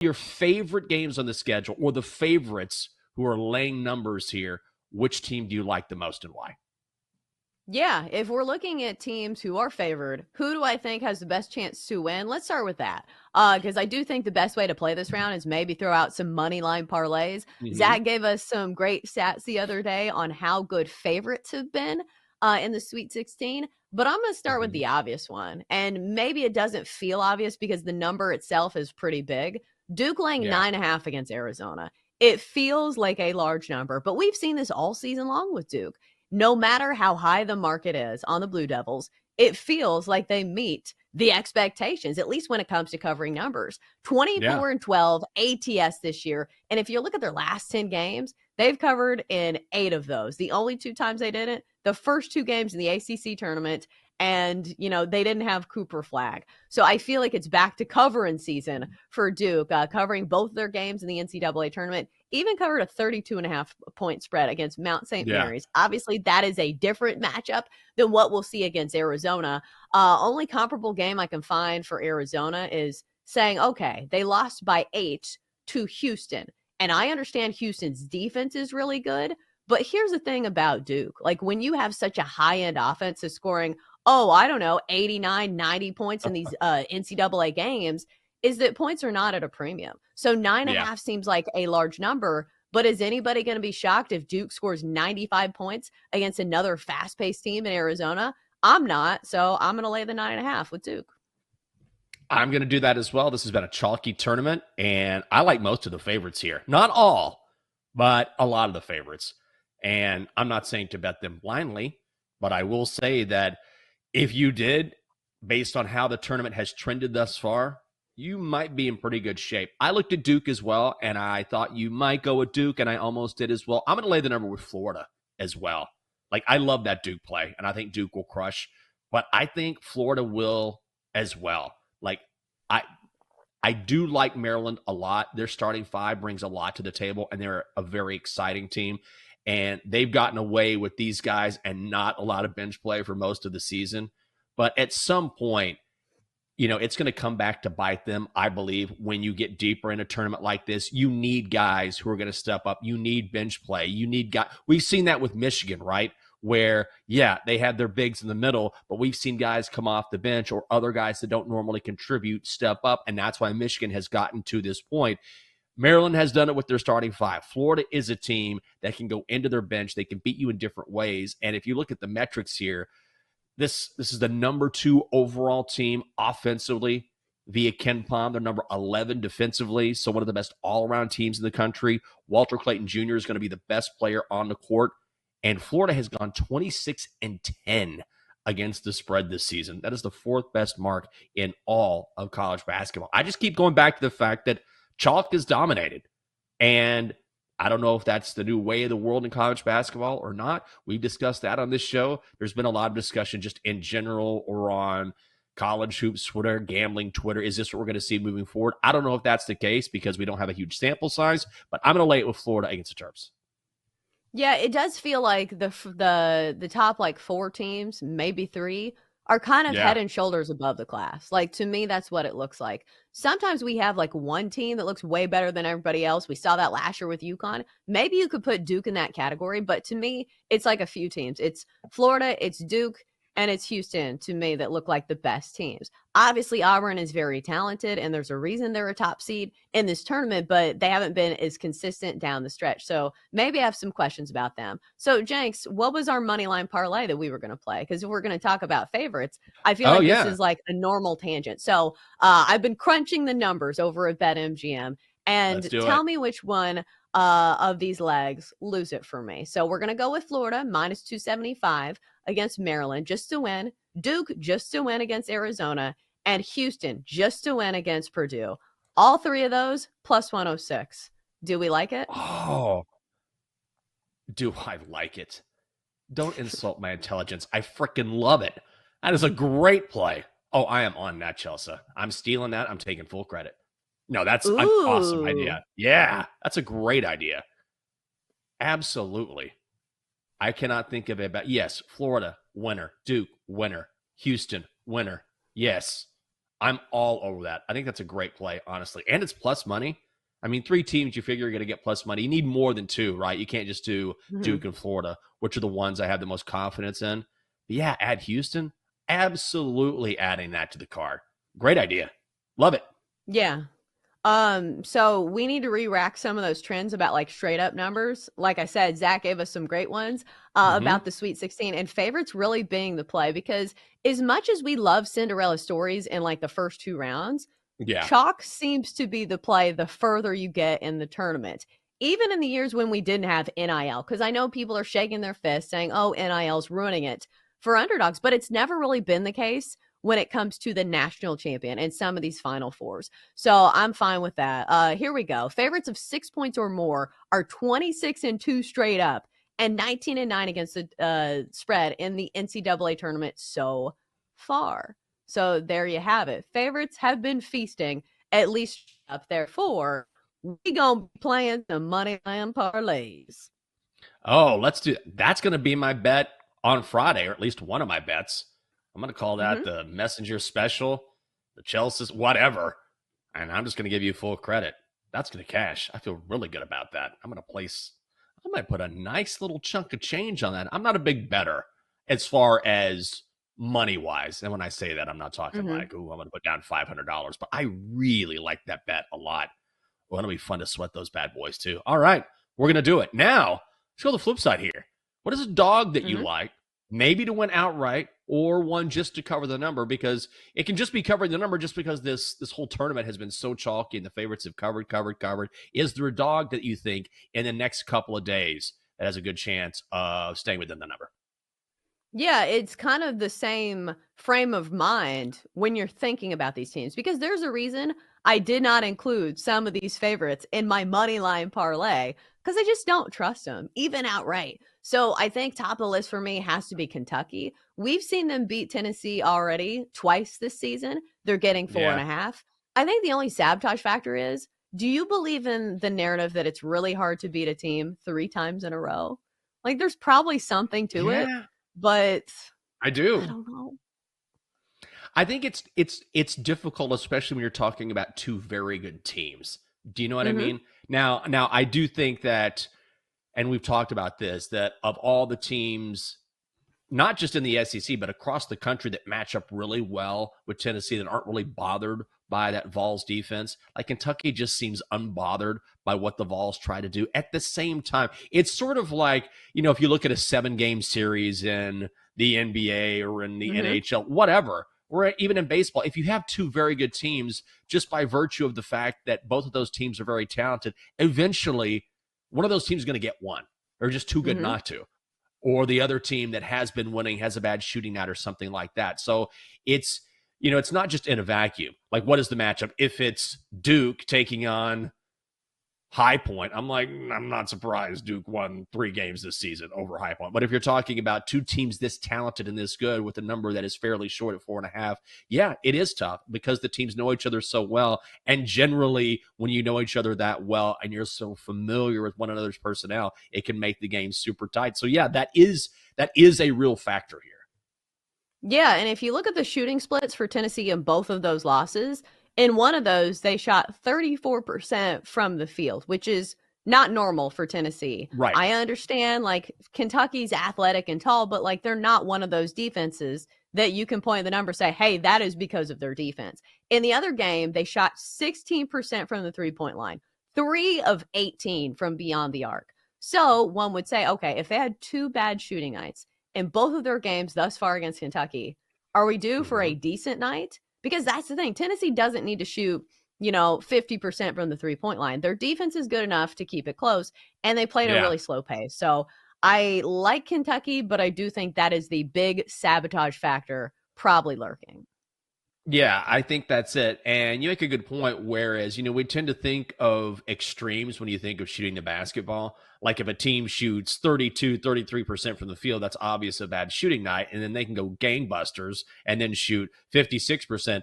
your favorite games on the schedule, or the favorites who are laying numbers here, which team do you like the most and why? Yeah, if we're looking at teams who are favored, who do I think has the best chance to win? Let's start with that. Because I do think the best way to play this round is maybe throw out some money line parlays. Mm-hmm. Zach gave us some great stats the other day on how good favorites have been in the Sweet 16. But I'm going to start with Mm-hmm. the obvious one. And maybe it doesn't feel obvious because the number itself is pretty big. Duke laying Yeah. 9.5 against Arizona. It feels like a large number, but we've seen this all season long with Duke. No matter how high the market is on the Blue Devils, it feels like they meet the expectations, at least when it comes to covering numbers. Yeah. 24-12 ATS this year. And if you look at their last 10 games, they've covered in 8 of those. The only 2 times they didn't, the first 2 games in the ACC tournament, and they didn't have Cooper Flag. So I feel like it's back to covering season for Duke, covering both their games in the NCAA tournament. Even covered a 32.5 point spread against Mount St. Yeah. Mary's. Obviously, that is a different matchup than what we'll see against Arizona. Only comparable game I can find for Arizona is saying, okay, they lost by 8 to Houston. And I understand Houston's defense is really good. But here's the thing about Duke. Like when you have such a high-end offense is scoring, I don't know, 89, 90 points in these NCAA games, is that points are not at a premium. So 9.5 Yeah. seems like a large number, but is anybody going to be shocked if Duke scores 95 points against another fast-paced team in Arizona? I'm not, so I'm going to lay the 9.5 with Duke. I'm going to do that as well. This has been a chalky tournament, and I like most of the favorites here. Not all, but a lot of the favorites. And I'm not saying to bet them blindly, but I will say that if you did, based on how the tournament has trended thus far, you might be in pretty good shape. I looked at Duke as well, and I thought you might go with Duke, and I almost did as well. I'm going to lay the number with Florida as well. Like, I love that Duke play, and I think Duke will crush, but I think Florida will as well. Like, I I do like Maryland a lot. Their starting 5 brings a lot to the table, and they're a very exciting team. And they've gotten away with these guys and not a lot of bench play for most of the season. But at some point, it's going to come back to bite them, I believe, when you get deeper in a tournament like this. You need guys who are going to step up. You need bench play. You need guys. We've seen that with Michigan, right? Where, yeah, they had their bigs in the middle, but we've seen guys come off the bench or other guys that don't normally contribute step up, and that's why Michigan has gotten to this point. Maryland has done it with their starting 5. Florida is a team that can go into their bench. They can beat you in different ways, and if you look at the metrics here, this is the number 2 overall team offensively via Ken Pom. They're number 11 defensively, so one of the best all-around teams in the country. Walter Clayton Jr. is going to be the best player on the court, and Florida has gone 26-10 against the spread this season. That is the 4th best mark in all of college basketball. I just keep going back to the fact that chalk is dominated, and I don't know if that's the new way of the world in college basketball or not. We've discussed that on this show. There's been a lot of discussion just in general or on college hoops Twitter, gambling Twitter. Is this what we're going to see moving forward? I don't know if that's the case because we don't have a huge sample size, but I'm going to lay it with Florida against the Terps. Yeah, it does feel like the top like 4 teams, maybe 3, are kind of Yeah. head and shoulders above the class. Like to me, that's what it looks like. Sometimes we have like one team that looks way better than everybody else. We saw that last year with UConn. Maybe you could put Duke in that category, but to me, it's like a few teams. It's Florida, it's Duke, and it's Houston to me that look like the best teams. Obviously, Auburn is very talented, and there's a reason they're a top seed in this tournament, but they haven't been as consistent down the stretch. So maybe I have some questions about them. So, Jenks, what was our money line parlay that we were going to play? Because if we're going to talk about favorites, I feel Oh, like this yeah. is like a normal tangent. So I've been crunching the numbers over at BetMGM, Let's and do it. tell me which one of these legs lose it for me. So we're going to go with Florida, minus 275 against Maryland, just to win. Duke, just to win against Arizona. And Houston, just to win against Purdue. All 3 of those, plus 106. Do we like it? Oh, do I like it? Don't insult my intelligence. I freaking love it. That is a great play. Oh, I am on that, Chelsea. I'm stealing that. I'm taking full credit. No, that's an awesome Ooh. idea. Yeah, that's a great idea. Absolutely. I cannot think of it, but yes, Florida, winner. Duke, winner. Houston, winner. Yes. I'm all over that. I think that's a great play, honestly. And it's plus money. I mean, 3 teams you figure you're going to get plus money. You need more than 2, right? You can't just do Mhm. Duke and Florida, which are the ones I have the most confidence in. But yeah, add Houston. Absolutely adding that to the card. Great idea. Love it. Yeah. So we need to re-rack some of those trends about like straight up numbers. Like I said, Zach gave us some great ones Hmm. about the Sweet 16 and favorites really being the play because as much as we love Cinderella stories in like the first 2 rounds, Yeah. chalk seems to be the play the further you get in the tournament. Even in the years when we didn't have NIL, because I know people are shaking their fists saying, oh, NIL's ruining it for underdogs, but it's never really been the case when it comes to the national champion and some of these Final Fours. So I'm fine with that. Here we go. Favorites of 6 points or more are 26-2 straight up and 19-9 against the spread in the NCAA tournament so far. So there you have it. Favorites have been feasting, at least up there. For we gonna be playing some money line parlays. Oh, let's do that's going to be my bet on Friday, or at least one of my bets. I'm going to call that Mm-hmm. the Messenger special, the Chelsea's, whatever. And I'm just going to give you full credit. That's going to cash. I feel really good about that. I might put a nice little chunk of change on that. I'm not a big bettor as far as money wise. And when I say that, I'm not talking Mm-hmm. like, oh, I'm going to put down $500, but I really like that bet a lot. Well, it'll be fun to sweat those bad boys too. All right, we're going to do it. Now, let's go to the flip side here. What is a dog that you Mm-hmm. like, maybe to win outright or one just to cover the number? Because it can just be covering the number just because this whole tournament has been so chalky and the favorites have covered. Is there a dog that you think in the next couple of days that has a good chance of staying within the number? Yeah, it's kind of the same frame of mind when you're thinking about these teams because there's a reason I did not include some of these favorites in my money line parlay because I just don't trust them, even outright. So I think top of the list for me has to be Kentucky. We've seen them beat Tennessee already twice this season. They're getting four and Yeah. a half. I think the only sabotage factor is do you believe in the narrative that it's really hard to beat a team 3 times in a row? Like, there's probably something to it, Yeah, but I I do. don't know. I think it's difficult, especially when you're talking about 2 very good teams. Do you know what I Mhm, mean? Now I do think that, and we've talked about this, that of all the teams, not just in the SEC, but across the country that match up really well with Tennessee that aren't really bothered by that Vols defense. Like Kentucky just seems unbothered by what the Vols try to do. At the same time, it's sort of like, if you look at a 7 game series in the NBA or in the mhm, NHL, whatever, or even in baseball, if you have 2 very good teams, just by virtue of the fact that both of those teams are very talented, eventually one of those teams is going to get one. They're just too good mhm. not to, or the other team that has been winning has a bad shooting night or something like that. So it's it's not just in a vacuum. Like, what is the matchup? If it's Duke taking on High Point, I'm not surprised Duke won 3 games this season over High Point. But if you're talking about 2 teams this talented and this good with a number that is fairly short at 4.5, yeah, it is tough because the teams know each other so well. And generally, when you know each other that well and you're so familiar with one another's personnel, it can make the game super tight. So yeah, that is a real factor here. Yeah, and if you look at the shooting splits for Tennessee in both of those losses, in one of those, they shot 34% from the field, which is not normal for Tennessee. Right. I understand, like, Kentucky's athletic and tall, but, like, they're not one of those defenses that you can point at the number and say, hey, that is because of their defense. In the other game, they shot 16% from the 3 point line, 3 of 18 from beyond the arc. So one would say, okay, if they had 2 bad shooting nights, in both of their games thus far against Kentucky. Are we due for Mm-hmm. a decent night? Because that's the thing. Tennessee doesn't need to shoot, 50% from the 3 point line. Their defense is good enough to keep it close, and they play at a Yeah. really slow pace. So I like Kentucky, but I do think that is the big sabotage factor probably lurking. Yeah, I think that's it. And you make a good point. Whereas, we tend to think of extremes when you think of shooting the basketball. Like if a team shoots 32, 33% from the field, that's obvious a bad shooting night. And then they can go gangbusters and then shoot 56%.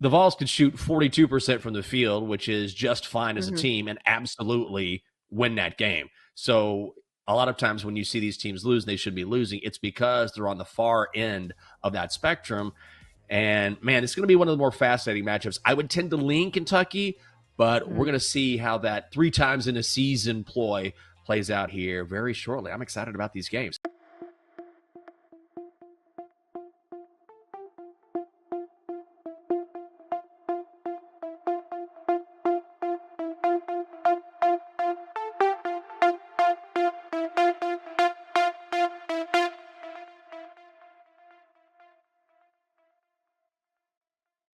The Vols could shoot 42% from the field, which is just fine as a Mm-hmm. team, and absolutely win that game. So a lot of times when you see these teams lose, and they should be losing, it's because they're on the far end of that spectrum. And man, it's going to be one of the more fascinating matchups. I would tend to lean Kentucky, but we're going to see how that 3 times in a season ploy plays out here very shortly. I'm excited about these games.